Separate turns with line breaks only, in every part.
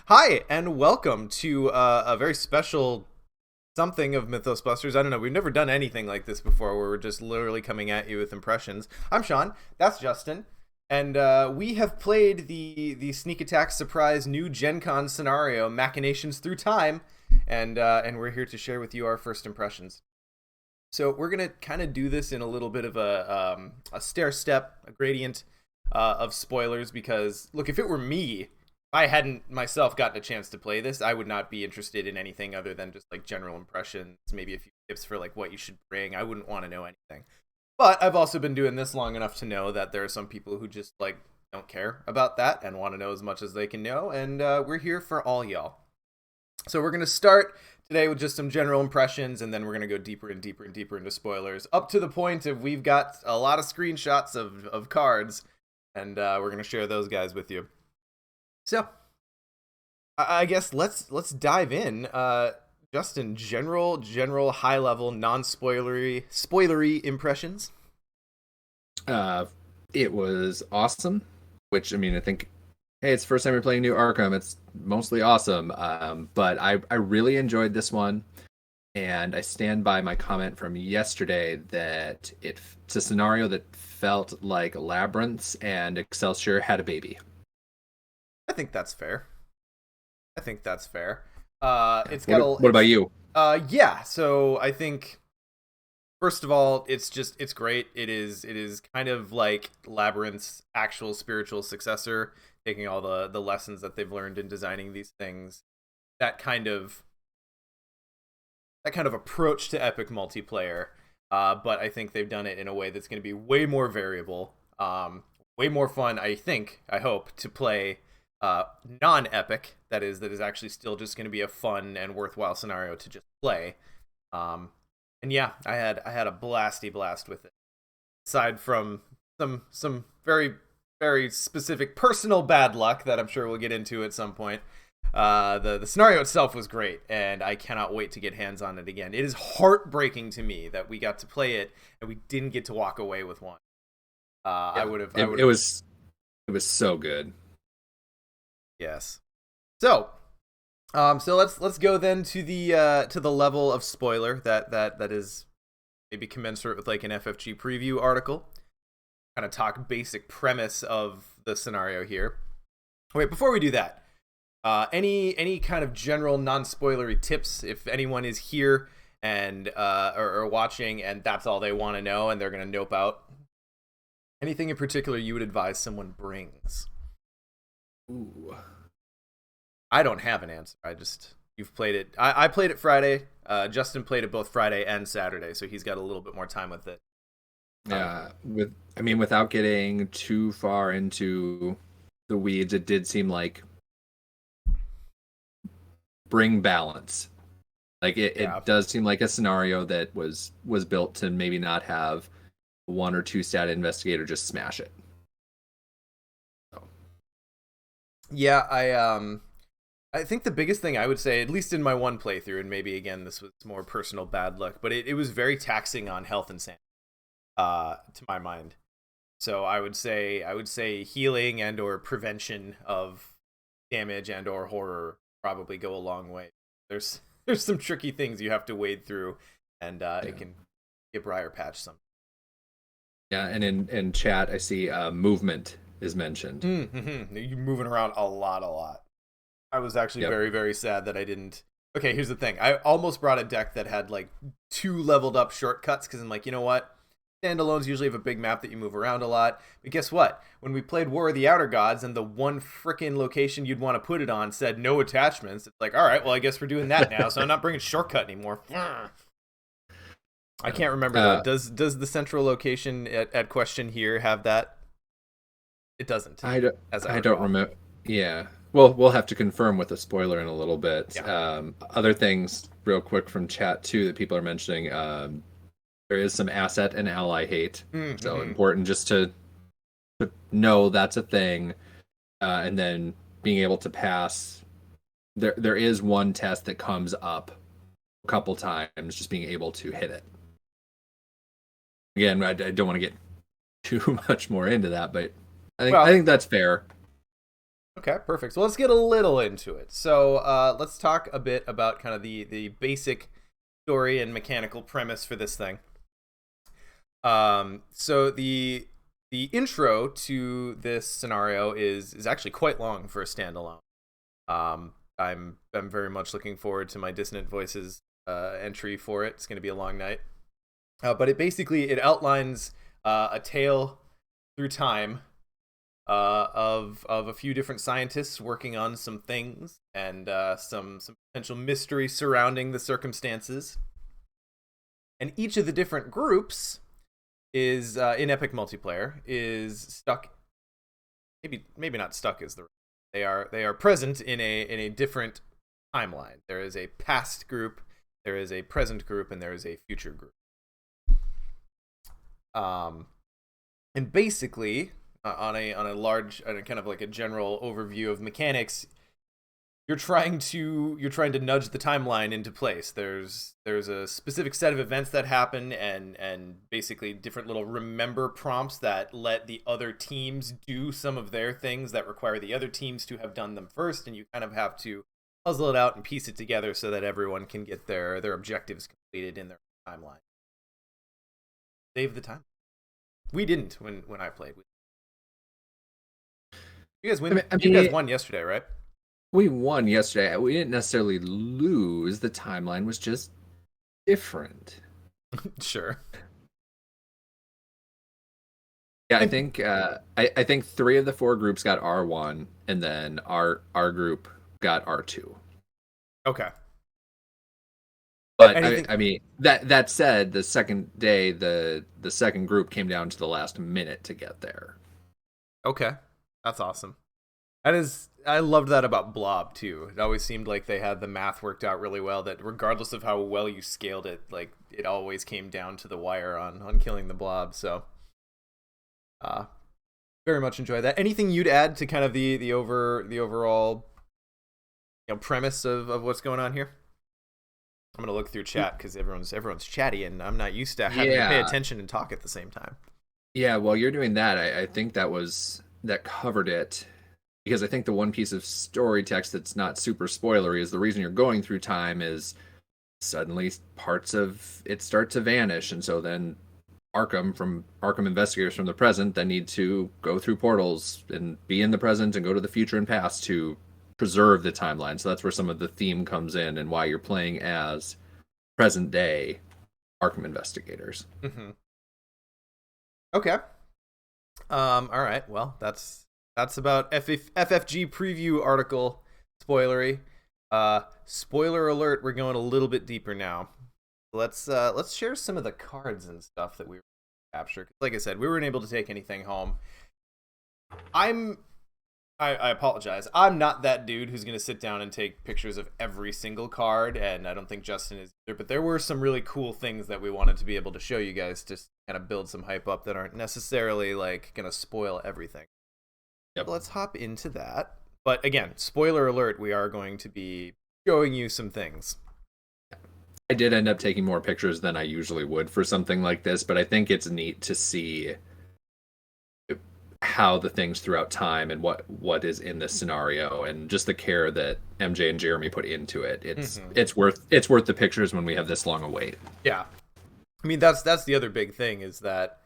Hi, and welcome to a very special something of Mythos Busters. I don't know, we've never done anything like this before where we're just literally coming at you with impressions. I'm Sean, that's Justin, and we have played the Sneak Attack Surprise new GenCon scenario, Machinations Through Time, and we're here to share with you our first impressions. So we're going to kind of do this in a little bit of a stair-step, a gradient of spoilers, because, look, if it were me, I hadn't myself gotten a chance to play this, I would not be interested in anything other than just like general impressions, maybe a few tips for like what you should bring. I wouldn't want to know anything. But I've also been doing this long enough to know that there are some people who just like don't care about that and want to know as much as they can know, and we're here for all y'all. So we're going to start today with just some general impressions, and then we're going to go deeper and deeper and deeper into spoilers, up to the point of we've got a lot of screenshots of cards, and we're going to share those guys with you. So, I guess let's dive in. Justin, general, high level, spoilery impressions.
It was awesome. Which I mean, I think, hey, it's the first time you're playing new Arkham. It's mostly awesome. But I really enjoyed this one, and I stand by my comment from yesterday that it's a scenario that felt like Labyrinths and Excelsior had a baby.
I think that's fair. I think that's fair. It's got
What about you?
Yeah. So I think first of all, it's great. It is kind of like Labyrinth's actual spiritual successor, taking all the lessons that they've learned in designing these things. That kind of approach to epic multiplayer. But I think they've done it in a way that's going to be way more variable, way more fun. I hope to play non-epic, that is actually still just going to be a fun and worthwhile scenario to just play. And yeah, I had a blasty blast with it, aside from some very very specific personal bad luck that I'm sure we'll get into at some point. The scenario itself was great, and I cannot wait to get hands on it again. It is heartbreaking to me that we got to play it and we didn't get to walk away with one.
Yeah,
I would have.
it was so good.
Yes. So, so let's go then to the level of spoiler that is maybe commensurate with like an FFG preview article. Kind of talk basic premise of the scenario here. Wait, before we do that, any kind of general non-spoilery tips if anyone is here and or watching and that's all they want to know and they're gonna nope out? Anything in particular you would advise someone brings?
Ooh.
I don't have an answer. You've played it. I played it Friday. Justin played it both Friday and Saturday, so he's got a little bit more time with it.
Yeah, without getting too far into the weeds, it did seem like bring balance. Like
Yeah.
it does seem like a scenario that was built to maybe not have one or two stat investigator just smash it. So,
Yeah, I think the biggest thing I would say, at least in my one playthrough, and maybe again this was more personal bad luck, but it was very taxing on health and sanity, to my mind. So I would say healing and or prevention of damage and or horror probably go a long way. There's there's some tricky things you have to wade through, and
yeah.
it can get briar patch some.
Yeah, and in chat I see movement is mentioned.
Mm-hmm. You're moving around a lot. I was actually
Yep.
very, very sad that I didn't. Okay, here's the thing. I almost brought a deck that had like 2 leveled up shortcuts because I'm like, you know what? Standalones usually have a big map that you move around a lot. But guess what? When we played War of the Outer Gods and the one frickin' location you'd want to put it on said no attachments, it's like, all right, well, I guess we're doing that now. So I'm not bringing shortcut anymore. I can't remember though. Does the central location at question here have that? It doesn't,
I don't,
as I
I don't
recall.
remember. Yeah. Well, we'll have to confirm with a spoiler in a little bit.
Yeah.
Other things, real quick from chat too, that people are mentioning. There is some asset and ally hate, so
Mm-hmm.
important just to know that's a thing, and then being able to pass. There is one test that comes up a couple times, just being able to hit it. Again, I don't want to get too much more into that, but I
Well,
think that's fair.
Okay, perfect. So let's get a little into it. So let's talk a bit about kind of the basic story and mechanical premise for this thing. So the intro to this scenario is actually quite long for a standalone. I'm very much looking forward to my Dissonant Voices entry for it. It's going to be a long night, but it outlines a tale through time of a few different scientists working on some things and some potential mystery surrounding the circumstances. And each of the different groups is in epic multiplayer is stuck. Maybe not stuck is the. They are present in a different timeline. There is a past group, there is a present group, and there is a future group. And basically, on a kind of like a general overview of mechanics, you're trying to nudge the timeline into place. There's a specific set of events that happen, and basically different little remember prompts that let the other teams do some of their things that require the other teams to have done them first, and you kind of have to puzzle it out and piece it together so that everyone can get their objectives completed in their timeline. Save the time. We didn't when I played. You guys win. You guys won yesterday, right?
We won yesterday. We didn't necessarily lose. The timeline was just different.
Sure.
Yeah, I think I think 3 of the 4 groups got R1, and then our group got R2.
Okay.
But I mean that said, the second day the second group came down to the last minute to get there.
Okay, that's awesome. I loved that about Blob too. It always seemed like they had the math worked out really well, that regardless of how well you scaled it, like it always came down to the wire on killing the Blob. So very much enjoy that. Anything you'd add to kind of the overall premise of what's going on here? I'm gonna look through chat because everyone's chatty, and I'm not used to having to pay attention and talk at the same time.
Yeah, while you're doing that, I think that covered it. Because I think the one piece of story text that's not super spoilery is the reason you're going through time is suddenly parts of it start to vanish, and so then Arkham investigators from the present then need to go through portals and be in the present and go to the future and past to preserve the timeline. So that's where some of the theme comes in and why you're playing as present day Arkham investigators.
Mm-hmm. Okay. All right. Well, that's about FFG preview article spoilery. Spoiler alert, we're going a little bit deeper now. Let's share some of the cards and stuff that we were able to capture. Like I said, we weren't able to take anything home. I apologize. I'm not that dude who's going to sit down and take pictures of every single card, and I don't think Justin is either, but there were some really cool things that we wanted to be able to show you guys to kind of build some hype up that aren't necessarily like going to spoil everything. Yep. Let's hop into that. But again, spoiler alert, we are going to be showing you some things.
I did end up taking more pictures than I usually would for something like this, but I think it's neat to see how the things throughout time and what is in this scenario, and just the care that MJ and Jeremy put into it. It's worth the pictures when we have this long a wait.
Yeah. I mean, that's the other big thing is that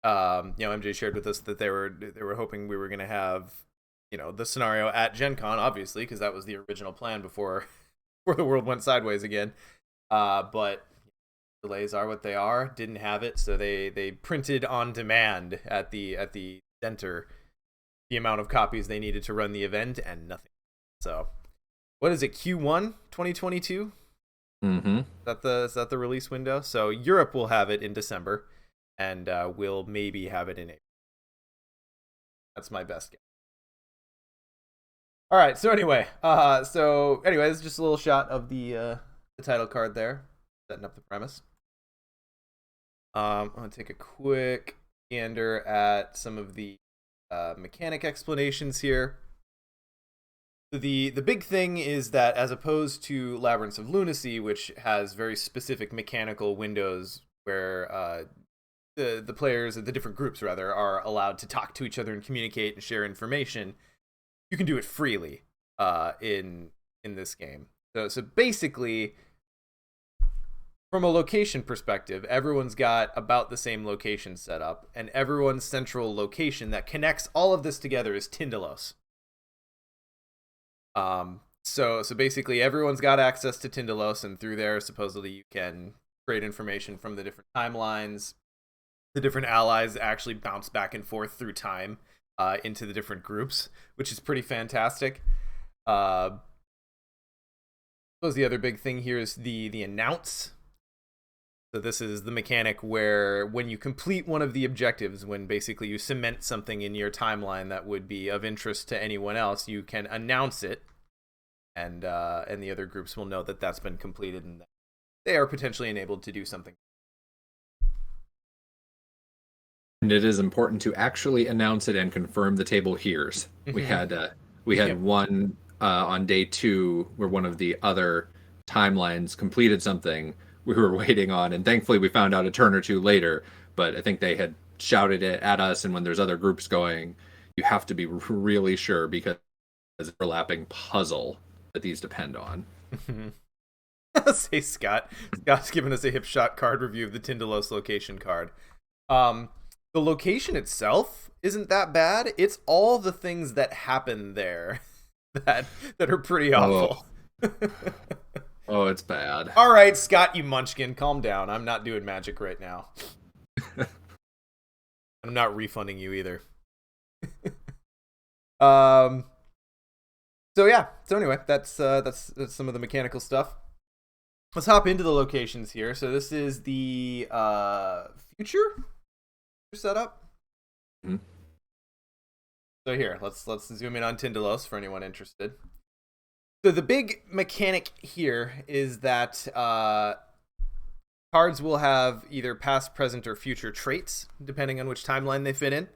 MJ shared with us that they were hoping we were going to have, the scenario at GenCon, obviously, because that was the original plan before the world went sideways again. But delays are what they are. Didn't have it, so they printed on demand at the center the amount of copies they needed to run the event, and nothing. So, what is it? Q1 2022?
Mm-hmm.
Is that the release window? So Europe will have it in December, and we'll maybe have it in April. That's my best guess. All right. So anyway, this is just a little shot of the title card there, setting up the premise. I'm gonna take a quick gander at some of the mechanic explanations here. So the big thing is that as opposed to Labyrinths of Lunacy, which has very specific mechanical windows where the players, the different groups rather, are allowed to talk to each other and communicate and share information, you can do it freely in this game. So basically, from a location perspective, everyone's got about the same location set up, and everyone's central location that connects all of this together is Pindelos. So basically, everyone's got access to Pindelos, and through there, supposedly, you can create information from the different timelines. The different allies actually bounce back and forth through time into the different groups, which is pretty fantastic. I suppose the other big thing here is the announce. So this is the mechanic where when you complete one of the objectives, when basically you cement something in your timeline that would be of interest to anyone else, you can announce it, and the other groups will know that that's been completed and that they are potentially enabled to do something.
And it is important to actually announce it and confirm the table hears. Mm-hmm. We had one on day 2 where one of the other timelines completed something we were waiting on, and thankfully we found out a turn or two later, but I think they had shouted it at us, and when there's other groups going, you have to be really sure because it's an overlapping puzzle that these depend on.
Say Scott's giving us a hip shot card review of the Pindelos location card. The location itself isn't that bad. It's all the things that happen there that are pretty awful.
Oh, it's bad.
All right, Scott, you munchkin, calm down. I'm not doing magic right now. I'm not refunding you either. So anyway, that's some of the mechanical stuff. Let's hop into the locations here. So this is the future setup.
Mm-hmm.
So here, let's zoom in on Pindelos for anyone interested. So the big mechanic here is that cards will have either past, present, or future traits, depending on which timeline they fit in.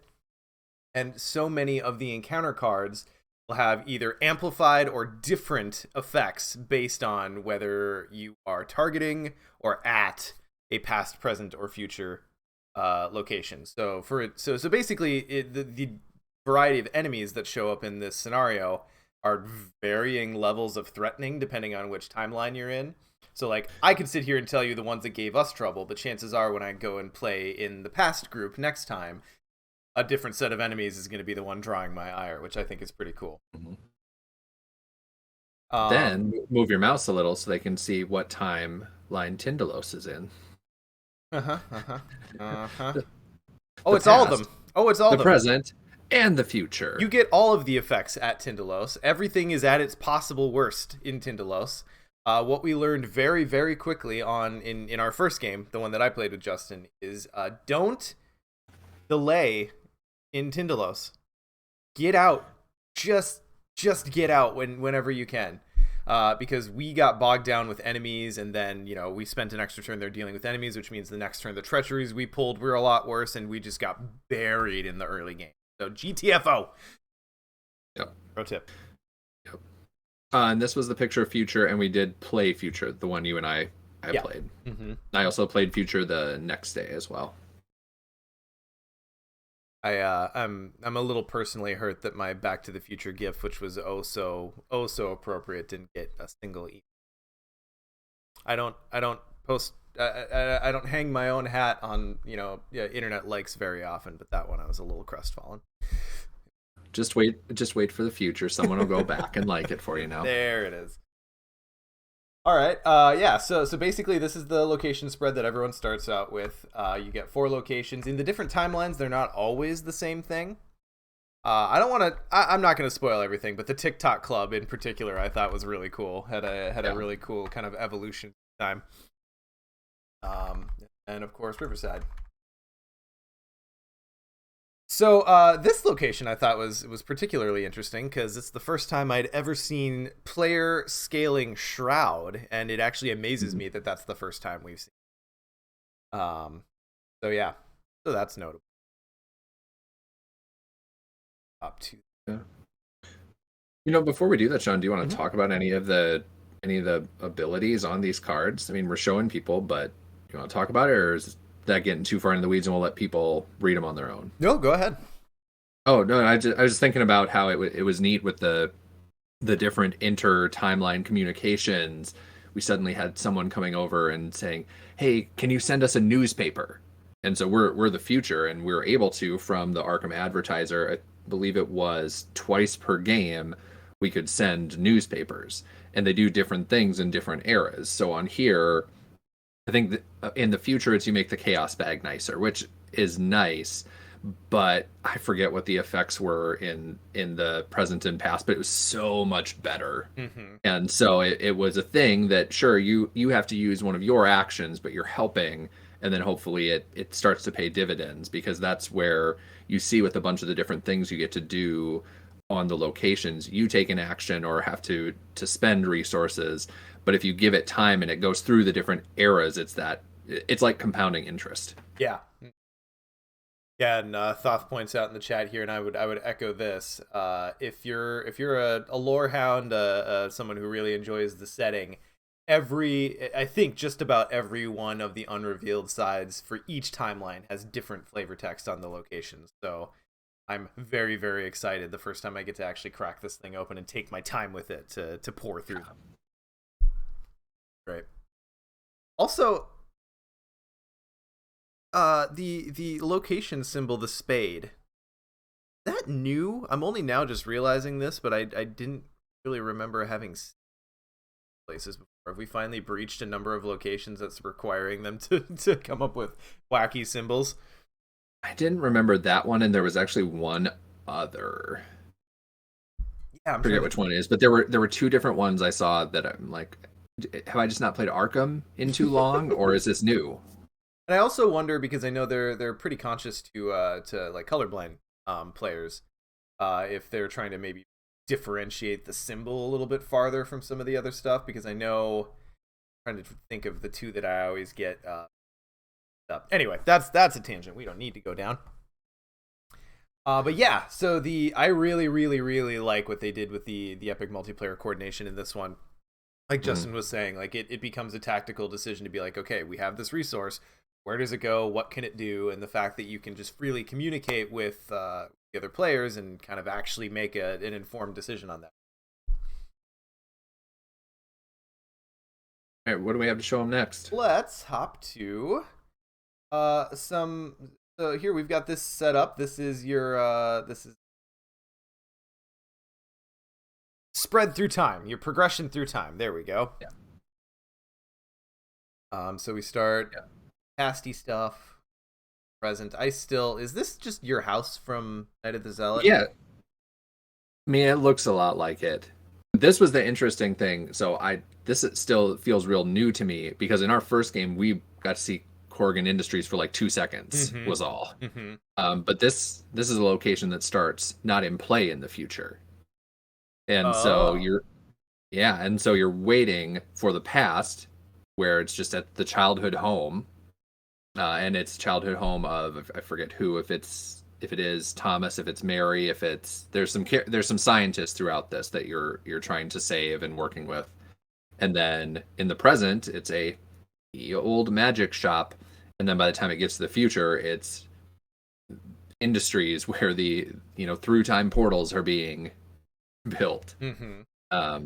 And so many of the encounter cards will have either amplified or different effects based on whether you are targeting or at a past, present, or future location. So basically, the variety of enemies that show up in this scenario are varying levels of threatening depending on which timeline you're in. So like I could sit here and tell you the ones that gave us trouble, but chances are when I go and play in the past group next time, a different set of enemies is going to be the one drawing my ire, which I think is pretty cool.
Mm-hmm. Then move your mouse a little so they can see what timeline Pindelos is in.
Oh, it's all of them. Oh, it's all of them.
The present and the future.
You get all of the effects at Pindelos. Everything is at its possible worst in Pindelos. What we learned very, very quickly in our first game, the one that I played with Justin, is don't delay in Pindelos. Get out. Just get out whenever you can. Because we got bogged down with enemies, and then, we spent an extra turn there dealing with enemies, which means the next turn the treacheries we pulled were a lot worse, and we just got buried in the early game. So GTFO.
Yep.
Pro tip.
Yep. And this was the picture of Future, and we did play Future, the one you and I played.
Mm-hmm.
I also played Future the next day as well.
I'm a little personally hurt that my Back to the Future GIF, which was oh so appropriate, didn't get a single E. I don't post. I don't hang my own hat on internet likes very often, but that one I was a little crestfallen.
Just wait for the future. Someone will go back and like it for you now.
There it is. All right. So basically, this is the location spread that everyone starts out with. You get 4 locations in the different timelines. They're not always the same thing. I'm not going to spoil everything, but the TikTok club in particular, I thought was really cool. Had a really cool kind of evolution time. And of course, Riverside. So this location I thought was particularly interesting because it's the first time I'd ever seen player scaling Shroud, and it actually amazes me that that's the first time we've seen. So that's notable. Up to.
Yeah. Before we do that, Sean, do you want to talk about any of the abilities on these cards? I mean, we're showing people, but you want to talk about it, or is that getting too far into the weeds and we'll let people read them on their own?
No, go ahead.
Oh no, I was thinking about how it was neat with the different inter-timeline communications. We suddenly had someone coming over and saying, "Hey, can you send us a newspaper?" And so we're the future, and we're able to from the Arkham Advertiser. I believe it was twice per game we could send newspapers, and they do different things in different eras. So on here, I think that in the future, it's you make the chaos bag nicer, which is nice, but I forget what the effects were in the present and past, but it was so much better.
Mm-hmm.
And so it was a thing that sure you have to use one of your actions, but you're helping, and then hopefully it starts to pay dividends because that's where you see with a bunch of the different things you get to do on the locations, you take an action or have to spend resources, but if you give it time and it goes through the different eras, it's like compounding interest.
Yeah. Yeah, and Thoth points out in the chat here, and I would echo this. If you're a lore hound, someone who really enjoys the setting, I think just about every one of the unrevealed sides for each timeline has different flavor text on the locations. So I'm very, very excited the first time I get to actually crack this thing open and take my time with it to pour through them. Right. Also, the location symbol, the spade, that new? I'm only now just realizing this, but I didn't really remember having places before. Have we finally breached a number of locations that's requiring them to come up with wacky symbols?
I didn't remember that one, and there was actually one other.
Yeah,
I forget which one it is, but there were two different ones I saw that I'm like, have I just not played Arkham in too long, or is this new?
And I also wonder because I know they're pretty conscious to like colorblind players, if they're trying to maybe differentiate the symbol a little bit farther from some of the other stuff. Because I know, I'm trying to think of the two that I always get up. Anyway, that's a tangent we don't need to go down. But yeah, so I really, really, really like what they did with the epic multiplayer coordination in this one. Like Justin was saying, like it becomes a tactical decision to be like, okay, we have this resource. Where does it go? What can it do? And the fact that you can just freely communicate with the other players and kind of actually make an informed decision on that.
All right, what do we have to show them next?
Let's hop to some. So here we've got this set up. This is spread through time. Your progression through time. There we go.
Yeah.
So we start pasty stuff. Present. Is this just your house from Night of the Zealot?
Yeah. I mean, it looks a lot like it. This was the interesting thing. So this still feels real new to me because in our first game we got to see Corrigan Industries for like 2 seconds was all. But this is a location that starts not in play in the future, and so you're waiting for the past where it's just at the childhood home, and it's childhood home of I forget who, if it is Thomas, if it's Mary, if it's there's some scientists throughout this that you're trying to save and working with, and then in the present it's a old magic shop, and then by the time it gets to the future it's industries where the through time portals are being built. But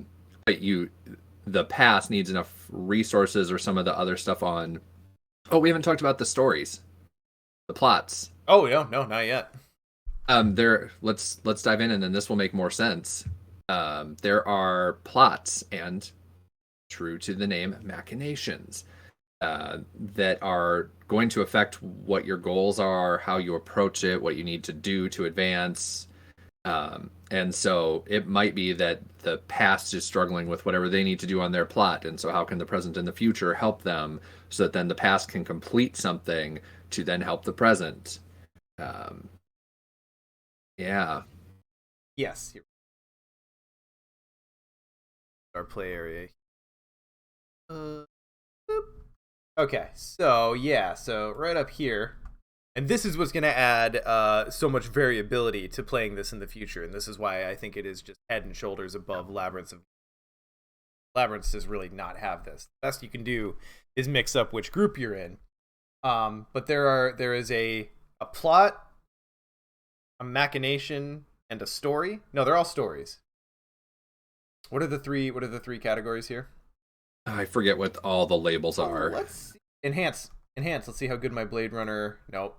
the past needs enough resources or some of the other stuff on. Oh, we haven't talked about the stories, the plots.
Oh yeah, no, not yet.
Let's dive in, and then this will make more sense. There are plots, and true to the name, machinations, that are going to affect what your goals are, how you approach it, what you need to do to advance. And so it might be that the past is struggling with whatever they need to do on their plot. And so how can the present and the future help them so that then the past can complete something to then help the present? Yeah.
Yes. Our play area. Okay, so right up here, and this is what's going to add so much variability to playing this in the future, and this is why I think it is just head and shoulders above Labyrinth. Labyrinth does really not have this. The best you can do is mix up which group you're in. But there is a plot. a machination, and a story. No, they're all stories. What are the three? What are the three categories here?
I forget what all the labels
Oh,
are.
let's see. Enhance. Enhance. Let's see how good my Blade Runner. Nope.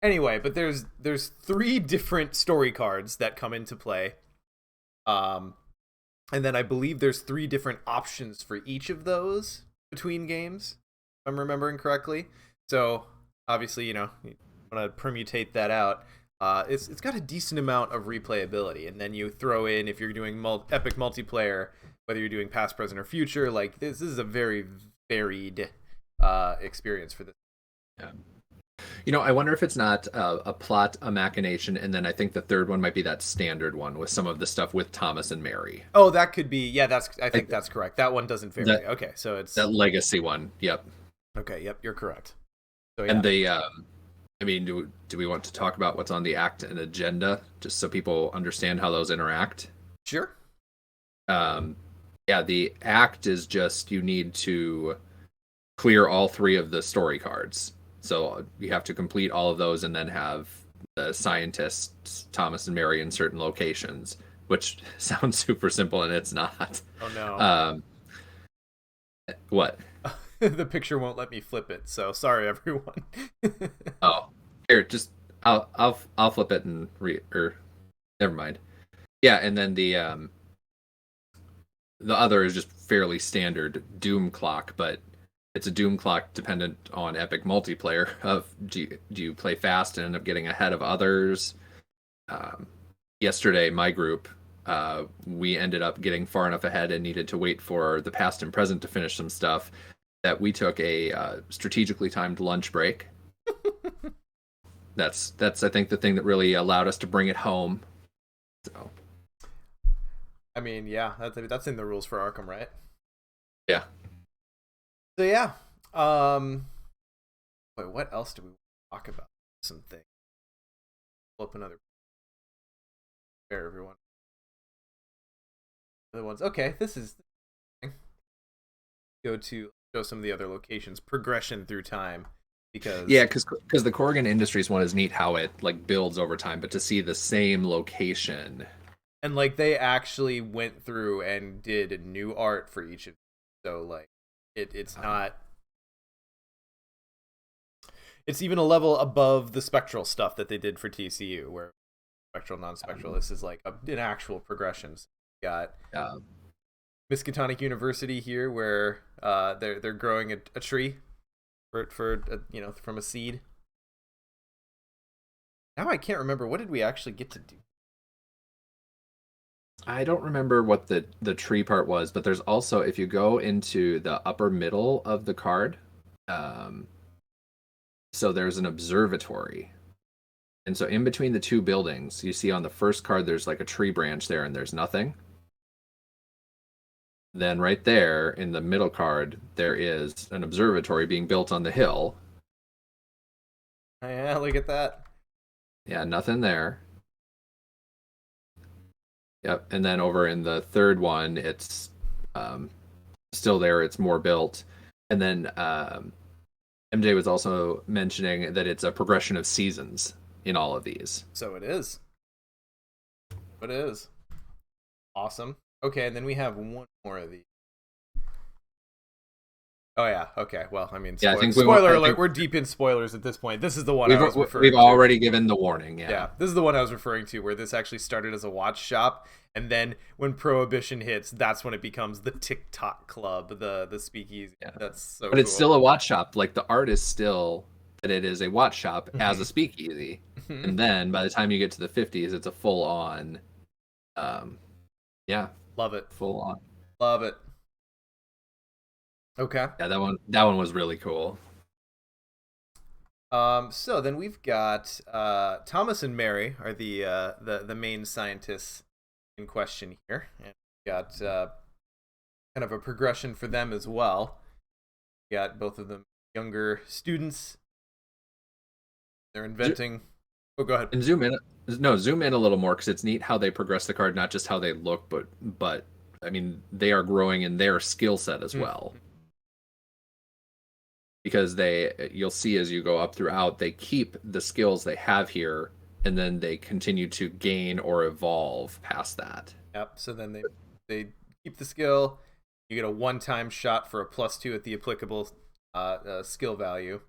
Anyway, but there's three different story cards that come into play. Um, and then I believe there's three different options for each of those between games, if I'm remembering correctly. So obviously, you want to permutate that out. It's got a decent amount of replayability, and then you throw in, if you're doing epic multiplayer, whether you're doing past, present, or future, like this is a very varied experience for this.
Yeah. I wonder if it's not a plot, a machination, and then I think the third one might be that standard one with some of the stuff with Thomas and Mary.
Oh, that could be. Yeah, I think that's correct. That one doesn't vary. Okay, so it's
that legacy one. Yep.
Okay. Yep, you're correct. So
yeah. And do we want to talk about what's on the act and agenda, just so people understand how those interact?
Sure.
Yeah, the act is just you need to clear all three of the story cards. So you have to complete all of those and then have the scientists, Thomas and Mary, in certain locations, which sounds super simple, and it's not.
Oh,
no. What?
The picture won't let me flip it, so sorry, everyone.
Oh, here, just I'll flip it and or never mind. Yeah, and then the other is just fairly standard Doom clock, but it's a Doom clock dependent on epic multiplayer of do you play fast and end up getting ahead of others. Yesterday, my group, we ended up getting far enough ahead and needed to wait for the past and present to finish some stuff that we took a strategically timed lunch break. That's I think the thing that really allowed us to bring it home. So,
I mean, yeah, that's in the rules for Arkham, right?
Yeah.
So yeah, wait, what else do we talk about? Something. Pull up another. Fair, everyone. Other ones. Okay, this is. Go to show some of the other locations. Progression through time, because
the Corrigan Industries one is neat how it like builds over time, but to see the same location.
And like they actually went through and did new art for each of them. So like it's not, it's even a level above the spectral stuff that they did for TCU, where spectral, non-spectral. This is like an actual progression. So we got Miskatonic University here, where they're growing a tree for from a seed. Now I can't remember, what did we actually get to do?
I don't remember what the tree part was, but there's also, if you go into the upper middle of the card, so there's an observatory. And so in between the two buildings, you see on the first card, there's like a tree branch there and there's nothing. Then right there in the middle card, there is an observatory being built on the hill.
Yeah, look at that.
Yeah, nothing there. Yep, and then over in the third one, it's still there. It's more built. And then MJ was also mentioning that it's a progression of seasons in all of these.
So it is. It is. Awesome. Okay, and then we have one more of these. Oh yeah. Okay. Well, I mean, spoiler alert. We're deep in spoilers at this point. This is the one I was referring to.
We've already given the warning.
Yeah. This is the one I was referring to, where this actually started as a watch shop, and then when Prohibition hits, that's when it becomes the TikTok club, the speakeasy. Yeah. That's so.
But it's still a watch shop. Like the art is still that it is a watch shop as a speakeasy, and then by the time you get to the 50s, it's a full on. Yeah.
Love it.
Full on.
Love it. Okay.
Yeah, that one was really cool.
So then we've got Thomas and Mary are the main scientists in question here, and we got kind of a progression for them as well. We got both of them younger students. They're inventing. Oh, go ahead.
And zoom in a little more, because it's neat how they progress the card, not just how they look, but I mean they are growing in their skill set as well. because you'll see as you go up throughout, they keep the skills they have here, and then they continue to gain or evolve past that.
Yep. So then they keep the skill. You get a one-time shot for a +2 at the applicable skill value,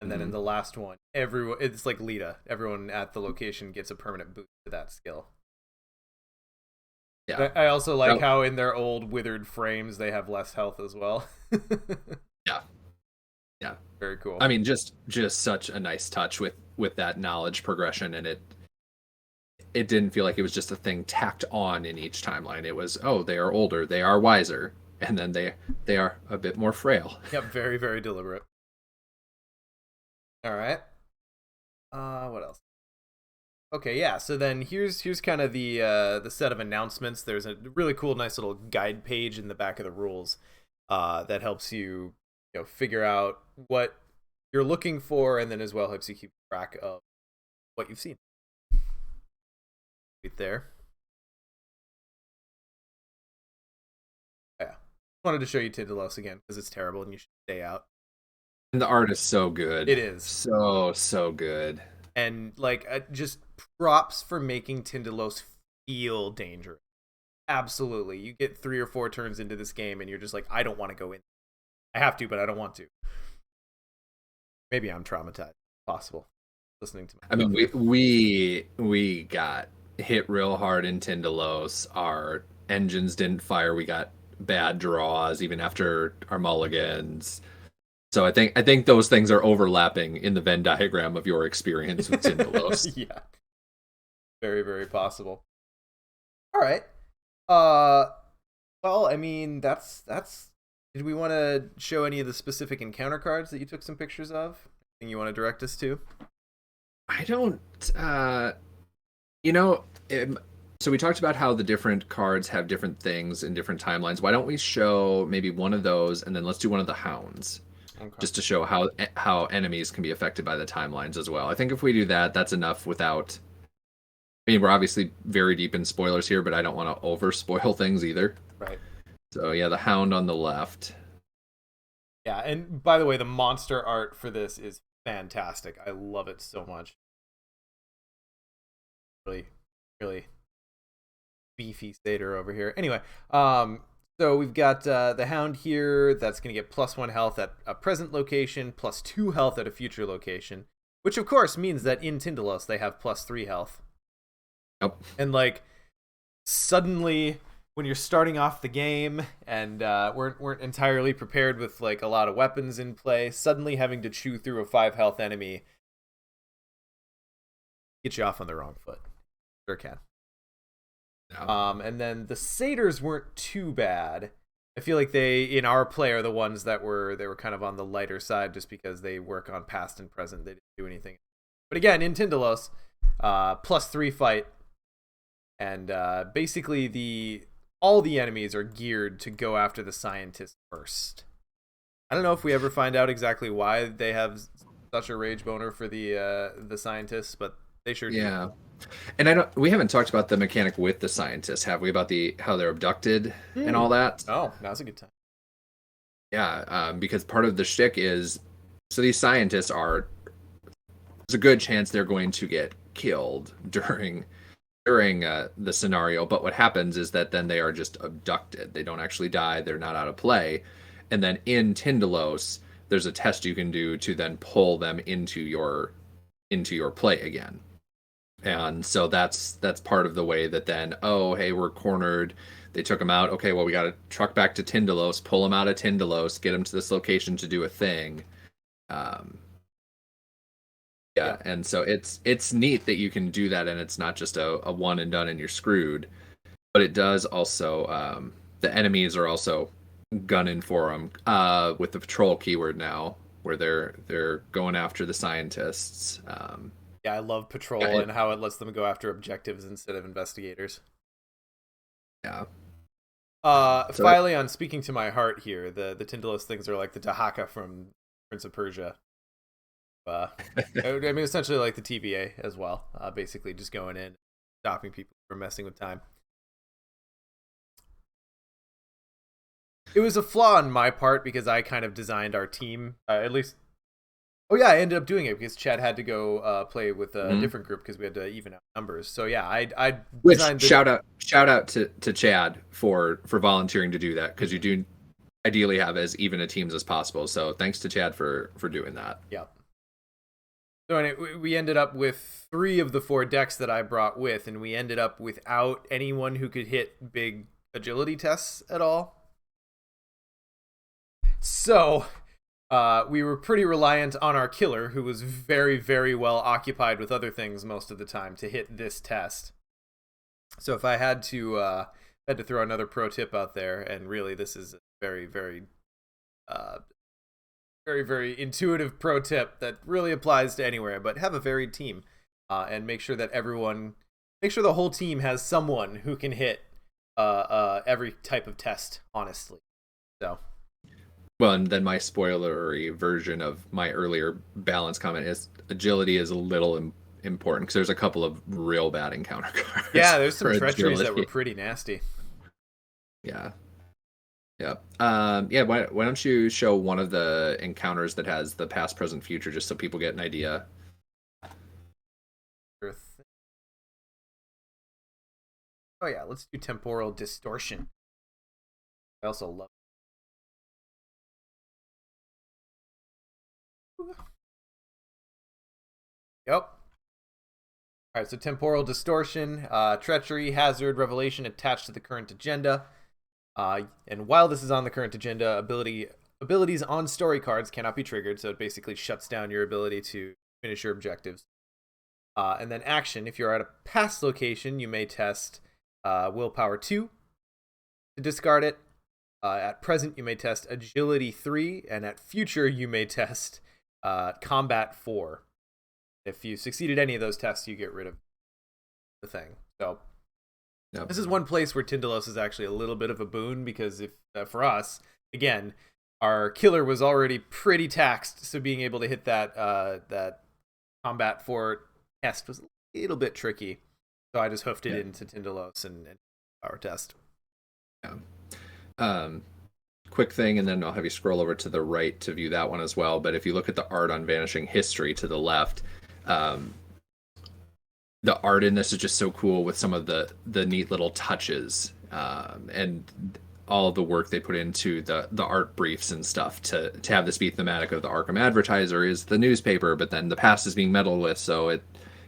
and then in the last one, it's like Lita. Everyone at the location gets a permanent boost to that skill.
Yeah.
I also like how in their old withered frames they have less health as well.
Yeah. Yeah.
Very cool.
I mean, just such a nice touch with that knowledge progression, and it didn't feel like it was just a thing tacked on in each timeline. It was, oh, they are older, they are wiser, and then they are a bit more frail.
Yep, very, very deliberate. All right. What else? Okay, yeah. So then here's kind of the set of announcements. There's a really cool, nice little guide page in the back of the rules that helps you figure out what you're looking for, and then as well helps you keep track of what you've seen. Right there. Yeah. Wanted to show you Pindelos again because it's terrible and you should stay out.
And the art is so good.
It is
so good.
And like just props for making Pindelos feel dangerous. Absolutely. You get 3 or 4 turns into this game and you're just like, I don't want to go in. I have to, but I don't want to. Maybe I'm traumatized. Possible. Listening to
I mean, we got hit real hard in Pindelos. Our engines didn't fire. We got bad draws even after our mulligans. So I think those things are overlapping in the Venn diagram of your experience with Pindelos.
Yeah. Very, very possible. All right. Well, I mean, that's did we want to show any of the specific encounter cards that you took some pictures of? Anything you want to direct us to?
I don't so we talked about how the different cards have different things in different timelines. Why don't we show maybe one of those, and then let's do one of the Hounds. Okay. Just to show how enemies can be affected by the timelines as well. I think if we do that, that's enough without... I mean, we're obviously very deep in spoilers here, but I don't want to over-spoil things either.
Right.
So, yeah, the Hound on the left.
Yeah, and by the way, the monster art for this is fantastic. I love it so much. Really, really beefy satyr over here. Anyway, so we've got the Hound here that's going to get +1 health at a present location, +2 health at a future location, which of course means that in Pindelos they have +3 health.
Yep.
And like suddenly when you're starting off the game and weren't entirely prepared with like a lot of weapons in play, suddenly having to chew through a 5 health enemy gets you off on the wrong foot. Sure can. No. And then the satyrs weren't too bad. I feel like they, in our play, are the ones that were kind of on the lighter side just because they work on past and present. They didn't do anything. But again, in Pindelos, +3 fight. And basically all the enemies are geared to go after the scientist first. I don't know if we ever find out exactly why they have such a rage boner for the scientists, but they sure do.
Yeah. And we haven't talked about the mechanic with the scientists, have we? About how they're abducted and all that?
Oh, now's a good time.
Yeah, because part of the shtick is, so these scientists there's a good chance they're going to get killed during the scenario, but what happens is that then they are just abducted. They don't actually die. They're not out of play. And then in Pindelos, there's a test you can do to then pull them into your play again. And so that's part of the way that then, oh, hey, we're cornered. They took them out. Okay, well, we got to truck back to Pindelos, pull them out of Pindelos, get them to this location to do a thing. Yeah, and so it's neat that you can do that, and it's not just a one and done and you're screwed. But it does also, the enemies are also gunning for them with the patrol keyword now, where they're going after the scientists.
Yeah, I love patrol and how it lets them go after objectives instead of investigators.
Yeah.
Finally, on speaking to my heart here, the Pindelos things are like the Dahaka from Prince of Persia. I mean, essentially like the TVA as well. Basically, just going in, stopping people from messing with time. It was a flaw on my part because I kind of designed our team, at least. Oh yeah, I ended up doing it because Chad had to go play with a different group because we had to even out numbers. So yeah, I
Which
designed
shout out to Chad for volunteering to do that, because you do ideally have as even a teams as possible. So thanks to Chad for doing that.
Yeah. So anyway, we ended up with 3 of the 4 decks that I brought with, and we ended up without anyone who could hit big agility tests at all. So we were pretty reliant on our killer, who was very, very well occupied with other things most of the time, to hit this test. So if I had to throw another pro tip out there, and really this is a very, very very, very intuitive pro tip that really applies to anywhere, but have a varied team and make sure that the whole team has someone who can hit every type of test, honestly. So.
Well, and then my spoilery version of my earlier balance comment is agility is a little important, because there's a couple of real bad encounter cards.
Yeah, there's some treacheries that were pretty nasty.
Yeah. Yeah. Why don't you show one of the encounters that has the past, present, future, just so people get an idea?
Oh yeah, let's do Temporal Distortion. I also love. Yep. All right, so Temporal Distortion, Treachery, Hazard, Revelation attached to the current agenda. And while this is on the current agenda, abilities on story cards cannot be triggered, so it basically shuts down your ability to finish your objectives. And then action, if you're at a past location, you may test Willpower 2 to discard it. At present, you may test Agility 3, and at future, you may test Combat 4. If you succeeded any of those tests, you get rid of the thing. So This is one place where Pindelos is actually a little bit of a boon, because if for us, again, our killer was already pretty taxed, so being able to hit that Combat 4 test was a little bit tricky. So I just hoofed it into Pindelos and power test.
Yeah. Quick thing, and then I'll have you scroll over to the right to view that one as well. But if you look at the art on Vanishing History to the left, the art in this is just so cool, with some of the neat little touches and all of the work they put into the art briefs and stuff to have this be thematic of the Arkham Advertiser is the newspaper, but then the past is being meddled with, so it,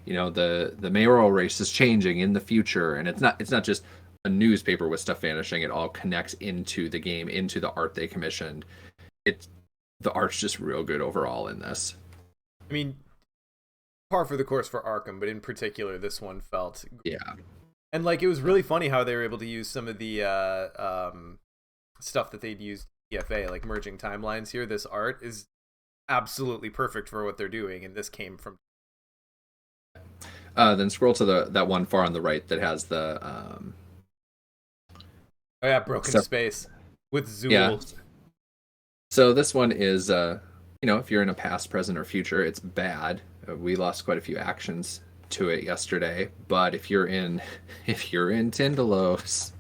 the mayoral race is changing in the future, and it's not just a newspaper with stuff vanishing. It all connects into the game, into the art they commissioned. The art's just real good overall in this.
I mean, par for the course for Arkham, but in particular, this one felt.
Yeah.
And it was really funny how they were able to use some of the stuff that they'd used TFA, like merging timelines here. This art is absolutely perfect for what they're doing, and this came from.
Then scroll to that one far on the right that has the.
Oh yeah, Broken Space with Zool.
Yeah. So this one is, if you're in a past, present, or future, it's bad. We lost quite a few actions to it yesterday, but if you're in Pindelos,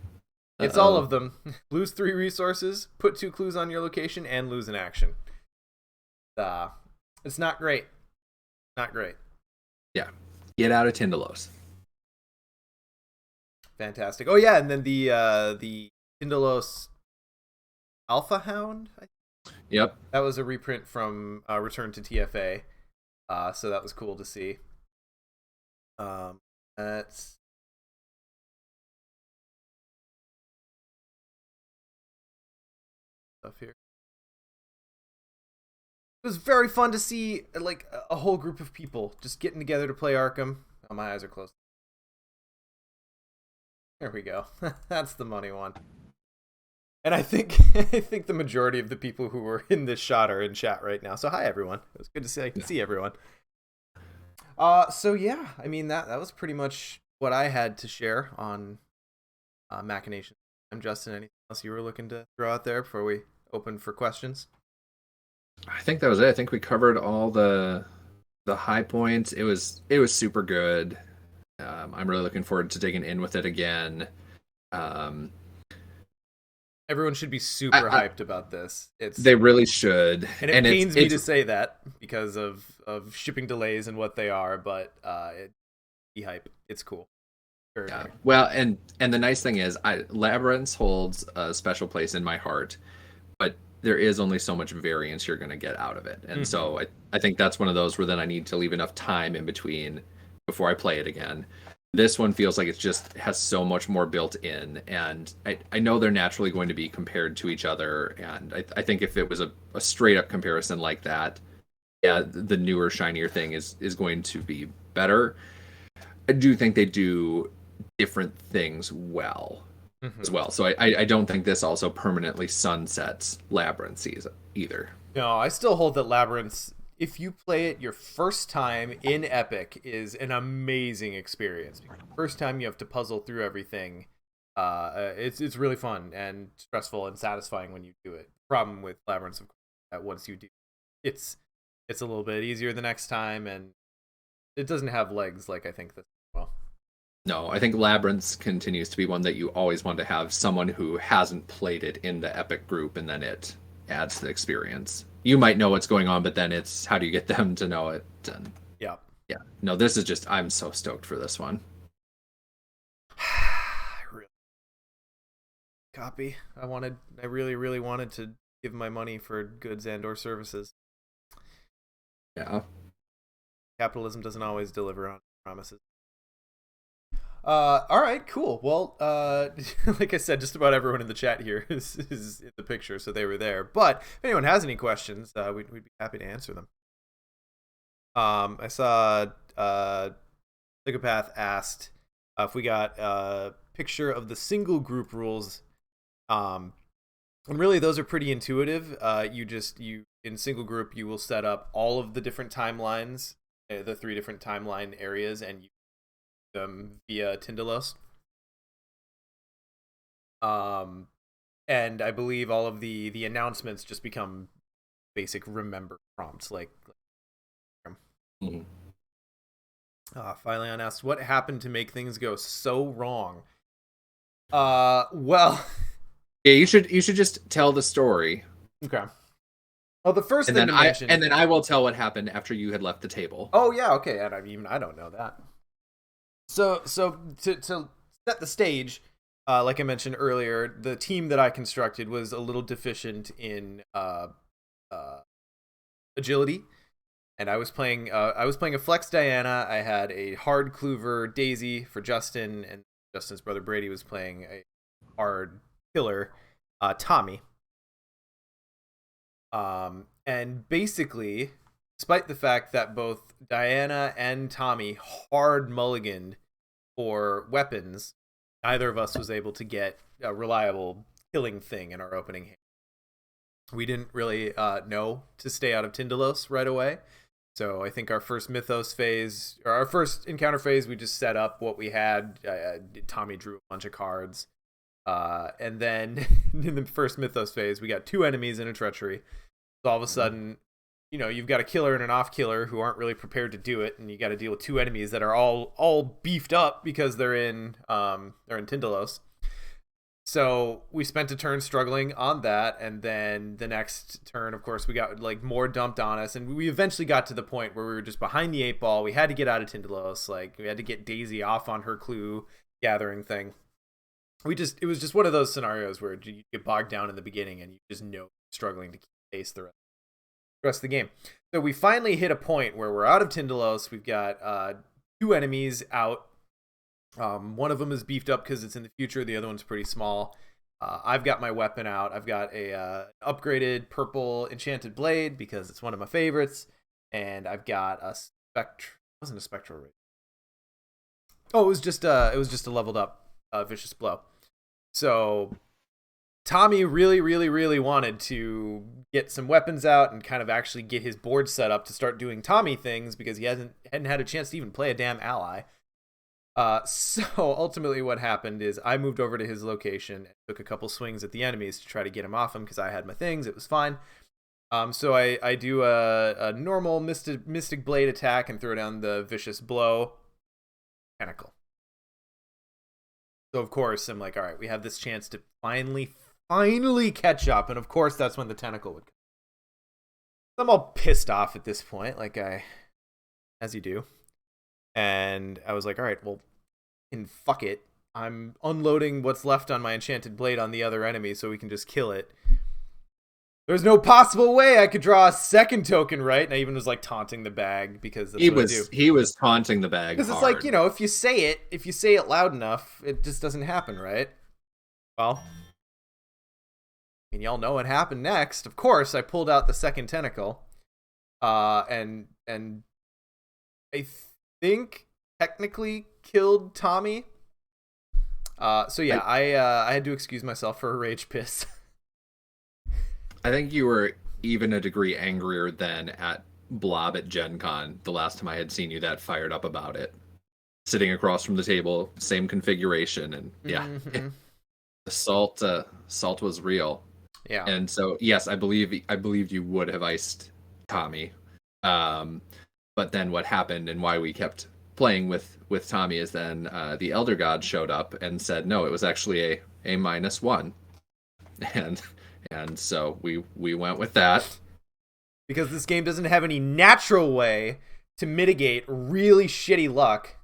it's all of them. Lose 3 resources, put 2 clues on your location, and lose an action. It's not great. Not great.
Yeah. Get out of Pindelos.
Fantastic. Oh yeah, and then the Pindelos Alpha Hound.
Yep.
That was a reprint from Return to TFA. So that was cool to see. That's stuff here. It was very fun to see a whole group of people just getting together to play Arkham. Oh, my eyes are closed. There we go. That's the money one. And I think the majority of the people who were in this shot are in chat right now. So hi everyone. It was good to see. I can see everyone. So yeah, I mean that was pretty much what I had to share on Machinations. I'm Justin. Anything else you were looking to throw out there before we open for questions?
I think that was it. I think we covered all the high points. It was super good. I'm really looking forward to digging in with it again.
Everyone should be super hyped about this.
They really should.
And it pains me to say that because of shipping delays and what they are, but be hype. It's cool.
Yeah. Well, and the nice thing is, Labyrinth holds a special place in my heart, but there is only so much variance you're going to get out of it, and so I think that's one of those where then I need to leave enough time in between before I play it again. This one feels like it just has so much more built in, and I know they're naturally going to be compared to each other, and I think if it was a straight up comparison like that, yeah, the newer, shinier thing is going to be better. I do think they do different things well as well. So I don't think this also permanently sunsets Labyrinth season either.
No, I still hold that Labyrinth, if you play it your first time in Epic, is an amazing experience. First time you have to puzzle through everything. It's really fun and stressful and satisfying when you do it. Problem with Labyrinth, of course, that once you do, it's a little bit easier the next time, and it doesn't have legs like I think this. Well,
no, I think Labyrinth continues to be one that you always want to have someone who hasn't played it in the Epic group, and then it adds to the experience. You might know what's going on, but then it's how do you get them to know it? And
yeah.
No, this is just, I'm so stoked for this one.
Copy. I really, really wanted to give my money for goods and or services.
Yeah.
Capitalism doesn't always deliver on promises. All right, cool. Well, like I said, just about everyone in the chat here is in the picture, so they were there. But if anyone has any questions, we'd be happy to answer them. I saw Psychopath asked if we got a picture of the single group rules. And really, those are pretty intuitive. You in single group, you will set up all of the different timelines, the 3 different timeline areas, and you them via Pindelos. And I believe all of the announcements just become basic remember prompts, like Phileon asks, what happened to make things go so wrong? Well,
yeah, you should just tell the story.
Okay. Well, the first thing to mention,
and then I will tell what happened after you had left the table.
Oh yeah, okay. And I don't know that. So to set the stage, like I mentioned earlier, the team that I constructed was a little deficient in agility, and I was playing a Flex Diana. I had a hard Clover Daisy for Justin, and Justin's brother Brady was playing a hard killer Tommy. And basically, despite the fact that both Diana and Tommy hard mulliganed for weapons, neither of us was able to get a reliable killing thing in our opening hand. We didn't really know to stay out of Pindelos right away. So I think our first Mythos phase, or our first encounter phase, we just set up what we had. Tommy drew a bunch of cards. And then in the first Mythos phase, we got 2 enemies in a treachery. So all of a sudden, you've got a killer and an off killer who aren't really prepared to do it, and you got to deal with 2 enemies that are all beefed up because they're in Pindelos. So we spent a turn struggling on that, and then the next turn, of course, we got like more dumped on us, and we eventually got to the point where we were just behind the 8 ball. We had to get out of Pindelos, like we had to get Daisy off on her clue gathering thing. It was just one of those scenarios where you get bogged down in the beginning and you just know struggling to keep pace the rest of the game. So we finally hit a point where we're out of Pindelos. We've got 2 enemies out. One of them is beefed up because it's in the future. The other one's pretty small. I've got my weapon out. I've got a upgraded purple enchanted blade because it's one of my favorites, and I've got a spectral. It wasn't a spectral rig. Oh, it was just a leveled up vicious blow. So Tommy really, really, really wanted to get some weapons out and kind of actually get his board set up to start doing Tommy things because he hadn't had a chance to even play a damn ally. So ultimately what happened is I moved over to his location and took a couple swings at the enemies to try to get him off him because I had my things. It was fine. So I do a normal Mystic Blade attack and throw down the Vicious Blow. Tentacle. So of course I'm like, all right, we have this chance to finally finally catch up. And of course, that's when the tentacle would come. I'm all pissed off at this point, as you do. And I was like, all right, well, fuck it. I'm unloading what's left on my enchanted blade on the other enemy so we can just kill it. There's no possible way I could draw a second token, right? And I even was like taunting the bag because that's what I do.
He was taunting the bag
because it's like, if you say it loud enough, it just doesn't happen, right? Well, I mean, y'all know what happened next. Of course, I pulled out the second tentacle, and I think technically killed Tommy. So yeah, I had to excuse myself for a rage piss.
I think you were even a degree angrier than at Blob at GenCon the last time I had seen you that fired up about it. Sitting across from the table, same configuration, and yeah, the salt was real.
Yeah,
and so yes, I believed you would have iced Tommy, but then what happened and why we kept playing with Tommy is then the Elder God showed up and said no, it was actually a -1, and so we went with that
because this game doesn't have any natural way to mitigate really shitty luck.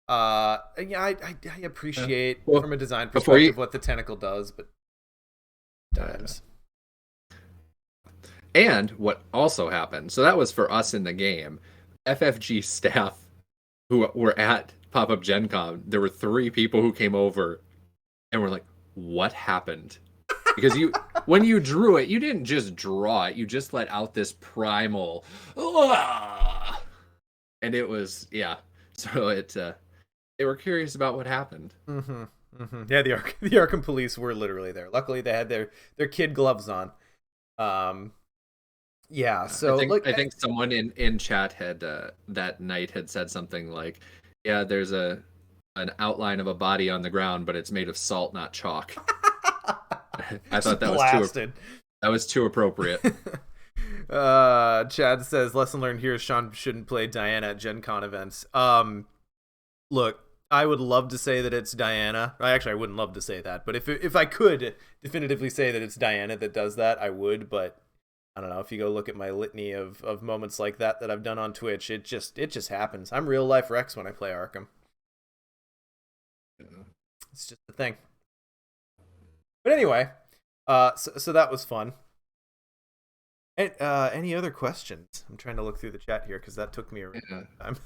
Yeah, I appreciate from a design perspective what the tentacle does, but times.
And what also happened, so that was for us in the game. FFG staff who were at Pop-Up GenCon, there were 3 people who came over and were like, what happened? Because when you drew it, you didn't just draw it, you just let out this primal, and it was, yeah. So they were curious about what happened.
Mm-hmm. Mm-hmm. Yeah, the Arkham police were literally there. Luckily, they had their kid gloves on. Yeah. So
I think someone in chat had that night had said something like, "Yeah, there's an outline of a body on the ground, but it's made of salt, not chalk." I thought that was too appropriate.
Chad says, "Lesson learned here: Sean shouldn't play Diana at Gen Con events." Look, I would love to say that it's Diana. I wouldn't love to say that, but if I could definitively say that it's Diana that does that, I would. But I don't know. If you go look at my litany of moments like that I've done on Twitch, it just happens. I'm real life Rex when I play Arkham. It's just a thing. But anyway, so that was fun. And, any other questions? I'm trying to look through the chat here because that took me a time.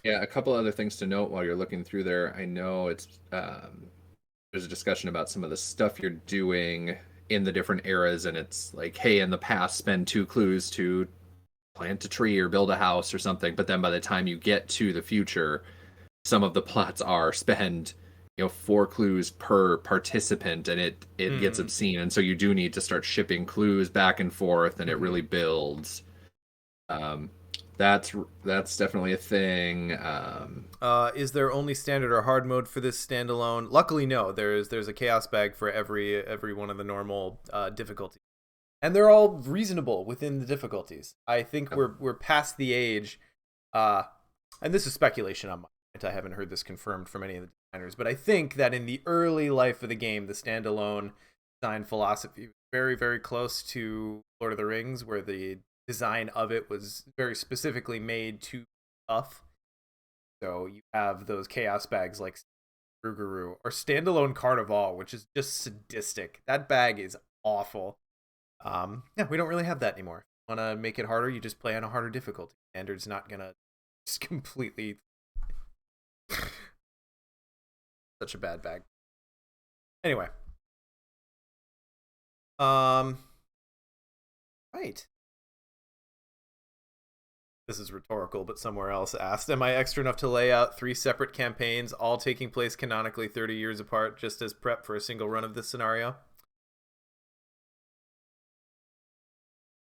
Yeah, a couple other things to note while you're looking through there. I know it's there's a discussion about some of the stuff you're doing in the different eras, and it's like, hey, in the past, spend 2 clues to plant a tree or build a house or something. But then by the time you get to the future, some of the plots are spend 4 clues per participant, and it gets obscene. And so you do need to start shipping clues back and forth, and it really builds. That's definitely a thing.
Is there only standard or hard mode for this standalone? Luckily, no. There's a chaos bag for every one of the normal difficulties, and they're all reasonable within the difficulties. I think we're past the age, and this is speculation on my part. I haven't heard this confirmed from any of the designers, but I think that in the early life of the game, the standalone design philosophy was very, very close to Lord of the Rings, where the design of it was very specifically made to buff. So you have those chaos bags like Rougarou or standalone Carnival, which is just sadistic. That bag is awful. Yeah, we don't really have that anymore. If you want to make it harder, you just play on a harder difficulty. Standard's not gonna just completely such a bad bag. Anyway. Right. This is rhetorical, but somewhere else asked, am I extra enough to lay out 3 separate campaigns, all taking place canonically 30 years apart, just as prep for a single run of this scenario?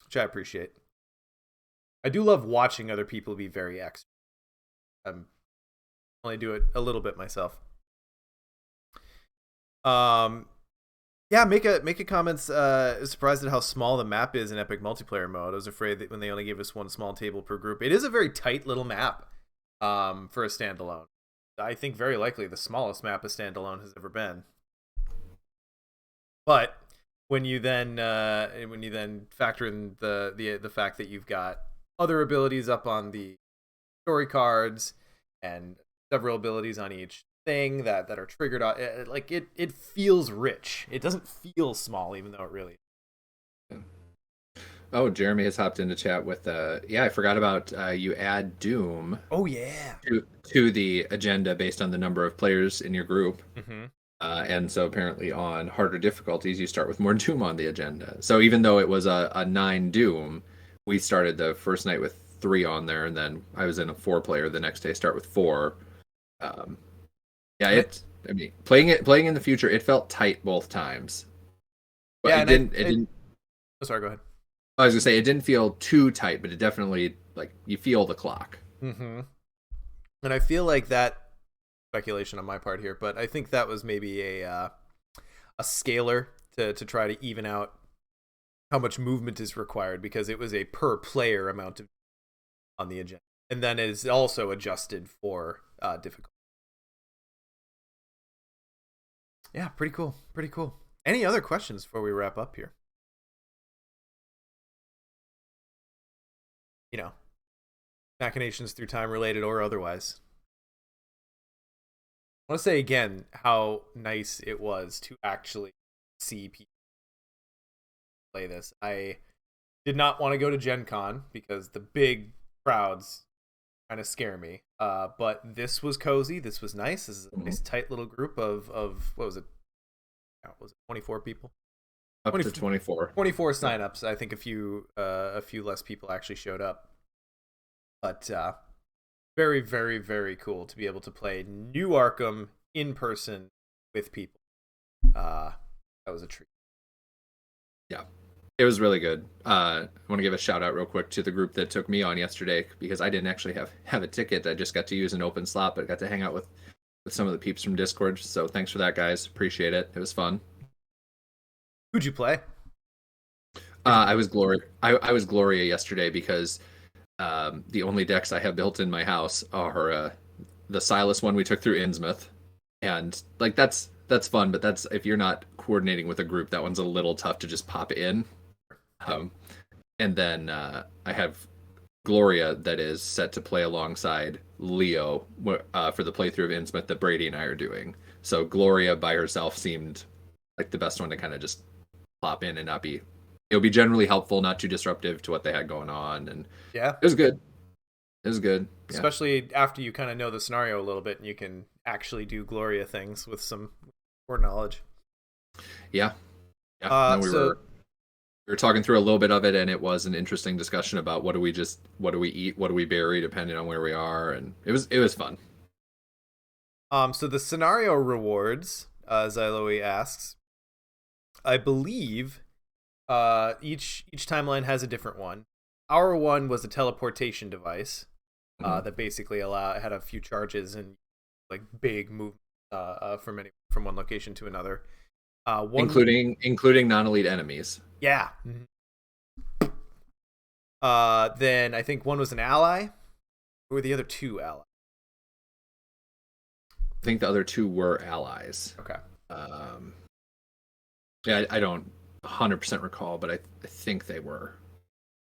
Which I appreciate. I do love watching other people be very extra. I only do it a little bit myself. Yeah, make a comment. Surprised at how small the map is in Epic multiplayer mode. I was afraid that when they only gave us 1 small table per group. It is a very tight little map for a standalone. I think very likely the smallest map a standalone has ever been. But when you then factor in the fact that you've got other abilities up on the story cards and several abilities on each thing that are triggered on, like it feels rich. It doesn't feel small, even though it really is.
Oh, Jeremy has hopped into chat with yeah, I forgot about you add Doom
Oh yeah.
to the agenda based on the number of players in your group.
Mm-hmm.
And so apparently on harder difficulties, you start with more Doom on the agenda. So even though it was a 9 Doom, we started the first night with 3 on there, and then I was in a 4-player the next day, start with 4. Yeah, I mean, playing in the future, it felt tight both times. But
Yeah,
it didn't.
Oh, sorry, go ahead.
I was gonna say it didn't feel too tight, but it definitely, like, you feel the clock.
Mm-hmm. And I feel like that, speculation on my part here, but I think that was maybe a scaler to try to even out how much movement is required, because it was a per player amount of on the agenda, and then is also adjusted for difficulty. Yeah, pretty cool. Pretty cool. Any other questions before we wrap up here? You know, Machinations Through Time related or otherwise. I want to say again how nice it was to actually see people play this. I did not want to go to GenCon because the big crowds kind of scare me. But this was cozy. This was nice. This is a nice tight little group of what was it? Was it 24 people?
Up to 24.
24 signups. I think a few less people actually showed up. But very, very, very cool to be able to play New Arkham in person with people. That was a treat.
Yeah, it was really good. I want to give a shout out real quick to the group that took me on yesterday, because I didn't actually have a ticket. I just got to use an open slot, but got to hang out with some of the peeps from Discord. So thanks for that, guys. Appreciate it. It was fun.
Who'd you play?
I was Gloria yesterday, because the only decks I have built in my house are the Silas one we took through Innsmouth, and like that's fun, but that's if you're not coordinating with a group, that one's a little tough to just pop in. And then I have Gloria that is set to play alongside Leo for the playthrough of Innsmouth that Brady and I are doing. So Gloria by herself seemed like the best one to kind of just plop in and not be. It'll be generally helpful, not too disruptive to what they had going on, and
yeah,
it was good. It was good,
especially after you kind of know the scenario a little bit, and you can actually do Gloria things with some core knowledge.
Yeah. We were talking through a little bit of it, and it was an interesting discussion about what do we eat, what do we bury, depending on where we are, and it was fun.
So the scenario rewards, Xyloe asks, I believe each timeline has a different one. Our one was a teleportation device that basically had a few charges and like big movement from one location to another.
Including non-elite enemies.
Yeah. Mm-hmm. Then I think one was an ally. Who were the other 2 allies?
I think the other 2 were allies.
Okay.
Yeah, I don't 100% recall, but I think they were.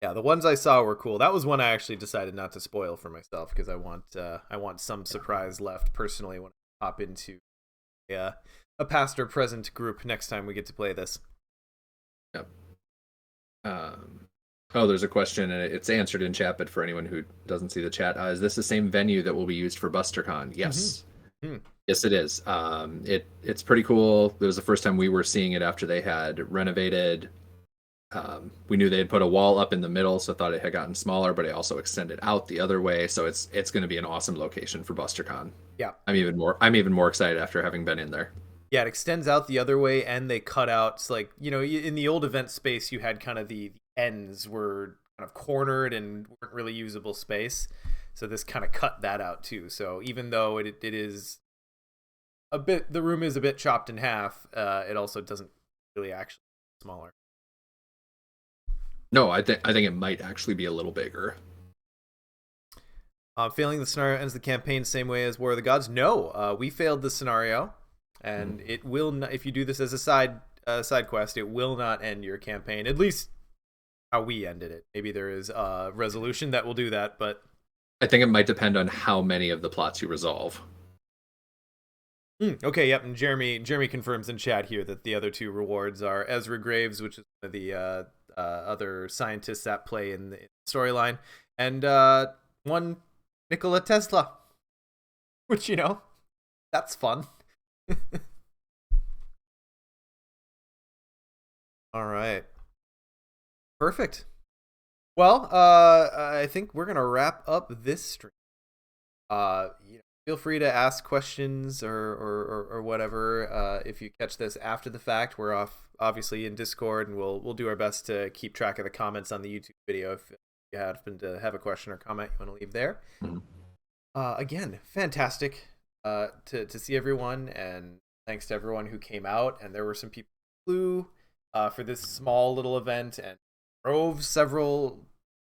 Yeah, the ones I saw were cool. That was one I actually decided not to spoil for myself, because I want some surprise left personally when I hop into a past or present group next time we get to play this.
Yep. Oh, there's a question, and it's answered in chat, but for anyone who doesn't see the chat, is this the same venue that will be used for BusterCon? Yes. Mm-hmm. Yes, it is. It's pretty cool. It was the first time we were seeing it after they had renovated. We knew they had put a wall up in the middle, so I thought it had gotten smaller, but it also extended out the other way. So it's going to be an awesome location for BusterCon.
Yeah,
I'm even more excited after having been in there.
Yeah, it extends out the other way, and they cut out. It's like, in the old event space, you had kind of the ends were kind of cornered and weren't really usable space. So this kind of cut that out too. So even though it is a bit, the room is a bit chopped in half, it also doesn't really actually get smaller.
No, I think it might actually be a little bigger.
Failing the scenario ends the campaign same way as War of the Gods. No, we failed the scenario, and it will not, if you do this as a side side quest, it will not end your campaign. At least how we ended it. Maybe there is a resolution that will do that, but
I think it might depend on how many of the plots you resolve.
Okay, yep. And Jeremy confirms in chat here that the other 2 rewards are Ezra Graves, which is one of the other scientists at play in the storyline, and one Nikola Tesla, which that's fun. All right, perfect. Well, I think we're gonna wrap up this stream. Feel free to ask questions or whatever if you catch this after the fact. We're obviously in Discord, and we'll do our best to keep track of the comments on the YouTube video if you happen to have a question or comment you want to leave there.
Mm-hmm.
Again, fantastic to see everyone, and thanks to everyone who came out. And there were some people who flew for this small little event and drove several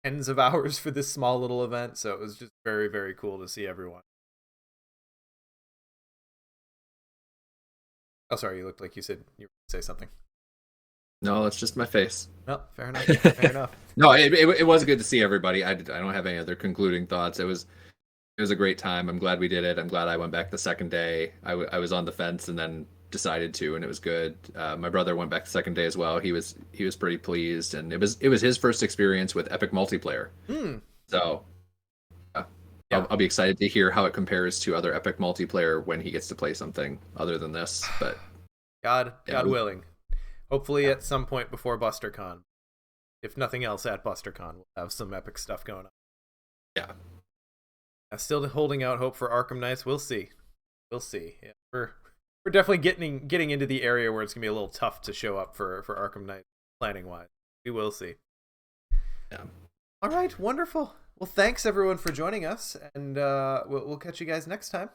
tens of hours for this small little event, so it was just very, very cool to see everyone. Oh, sorry, you looked like you said you were going to say something.
No, it's just my face.
No, fair enough. Fair enough.
No, it was good to see everybody. I don't have any other concluding thoughts. It was a great time. I'm glad we did it. I'm glad I went back the second day. I was on the fence and then decided to, and it was good. My brother went back the second day as well. He was pretty pleased, and it was his first experience with epic multiplayer. So yeah. I'll be excited to hear how it compares to other epic multiplayer when he gets to play something other than this. But
God willing, hopefully at some point before BusterCon, if nothing else at BusterCon, we'll have some epic stuff going on.
Yeah.
Still holding out hope for Arkham Knights. We'll see. Yeah, we're definitely getting into the area where it's gonna be a little tough to show up for Arkham Knight planning wise. We will see.
Yeah.
All right, wonderful. Well, thanks everyone for joining us, and we'll catch you guys next time.